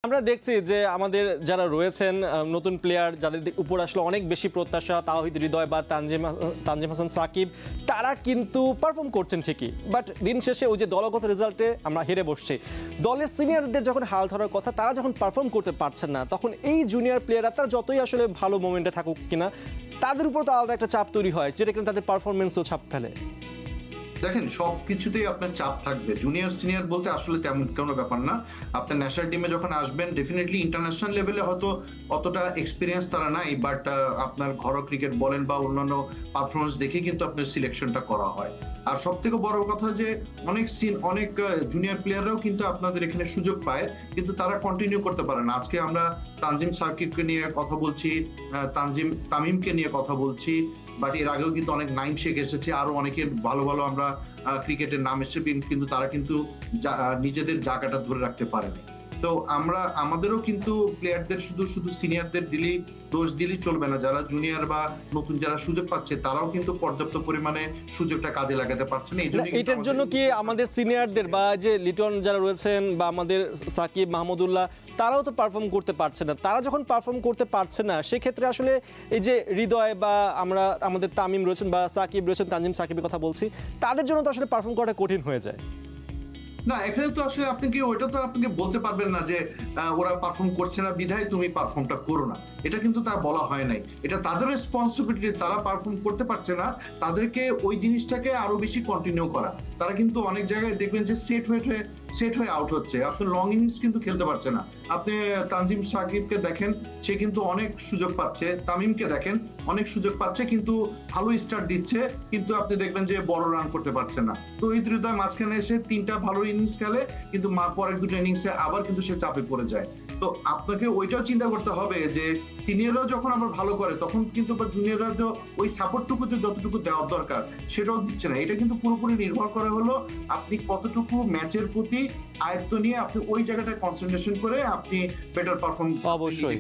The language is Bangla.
আমরা দেখছি যে আমাদের যারা রয়েছেন নতুন প্লেয়ার যাদের উপর আসলে অনেক বেশি প্রত্যাশা, তাওহিদ হৃদয় বা তানজিম হাসান সাকিব, তারা কিন্তু পারফর্ম করছেন ঠিকই, বাট দিন শেষে ওই যে দলগত রেজাল্টে আমরা হেরে বসছি। দলের সিনিয়রদের যখন হাল ধরার কথা, তারা যখন পারফর্ম করতে পারছেন না, তখন এই জুনিয়র প্লেয়াররা তারা যতই আসলে ভালো মোমেন্টে থাকুক কিনা, তাদের উপর তো আলাদা একটা চাপ তৈরি হয়, যেটা কিনা তাদের পারফরমেন্সও ছাপ ফেলে। দেখেন, সবকিছুতেই আপনার চাপ থাকবে। জুনিয়র সিনিয়র বলতে আসলে তেমন কোনো ব্যাপার না। আপনার ন্যাশনাল টিমে যখন আসবেন, ডেফিনেটলি ইন্টারন্যাশনাল লেভেলে হয়তো অতটা এক্সপিরিয়েন্স তারা নাই, বাট আপনার ঘরোয়া ক্রিকেট বলেন বা অন্যান্য পারফরমেন্স দেখে কিন্তু আপনার সিলেকশনটা করা হয়। আর সব থেকে বড় কথা যে অনেক জুনিয়র প্লেয়াররাও কিন্তু আপনাদের এখানে সুযোগ পায়, কিন্তু তারা কন্টিনিউ করতে পারে না। আজকে আমরা তানজিম সাকিবকে নিয়ে কথা বলছি, তামিমকে নিয়ে কথা বলছি, বাট এর আগেও কিন্তু অনেক নাইম শেখ এসেছে, আরো অনেকের ভালো ভালো আমরা ক্রিকেটের নাম এসেছে, কিন্তু তারা কিন্তু নিজেদের জায়গাটা ধরে রাখতে পারেনি। তো আমাদেরও কিন্তু প্লেয়ারদের শুধু সিনিয়রদের দোষ দিলেই চলবে না। যারা জুনিয়র বা নতুন যারা সুযোগ পাচ্ছে, তারাও কিন্তু পর্যাপ্ত পরিমাণে সুযোগটা কাজে লাগাতে পারছে না। এটার জন্য কি আমাদের সিনিয়রদের বা যে লিটন যারা রয়েছেন বা আমাদের সাকিব মাহমুদুল্লাহ, তারাও তো পারফর্ম করতে পারছে না। তারা যখন পারফর্ম করতে পারছে না, সেক্ষেত্রে আসলে এই যে হৃদয় বা আমাদের তামিম রয়েছেন বা সাকিব রয়েছেন, তানজিম সাকিবের কথা বলছি, তাদের জন্য তো আসলে পারফর্ম করাটা কঠিন হয়ে যায়। না, এখানে তো আসলে ওইটা তো আপনাকে বলতে পারবেন না যে ওরা পারফর্ম করছে না বিধায় তুমি পারফর্মটা করো না, এটা কিন্তু তা বলা হয় নাই। এটা তাদের রেসপন্সিবিলিটি, তারা পারফর্ম করতে পারছে না, তাদেরকে ওই জিনিসটাকে আরো বেশি কন্টিনিউ করা। তারা কিন্তু অনেক জায়গায় দেখবেন যে সেট হয়ে আউট হচ্ছে, আপনি লং ইনিংস কিন্তু খেলতে পারছে না। আপনি তানজিম সাকিবকে দেখেন, সে কিন্তু অনেক সুযোগ পাচ্ছে, তামিমকে দেখেন অনেক সুযোগ পাচ্ছে, কিন্তু ভালো স্টার্ট দিচ্ছে, কিন্তু আপনি দেখবেন যে বড় রান করতে পারছে না। তো এই হৃদয় মাঝখানে এসে 3টা ভালো ইনিংস খেলে, কিন্তু পরের 2টা ইনিংসে আবার কিন্তু সে চাপে পড়ে যায়। তো আপনাকে ওইটাও চিন্তা করতে হবে যে সিনিয়ররাও যখন আবার ভালো করে, তখন কিন্তু জুনিয়ররা ওই সাপোর্টটুকু যে যতটুকু দেওয়ার দরকার সেটাও দিচ্ছে না। এটা কিন্তু পুরোপুরি নির্ভর করে হলো আপনি কতটুকু ম্যাচের প্রতি আয়ত্ত নিয়ে আপনি ওই জায়গাটায় কনসেন্ট্রেশন করে আপনি বেটার পারফর্ম অবশ্যই।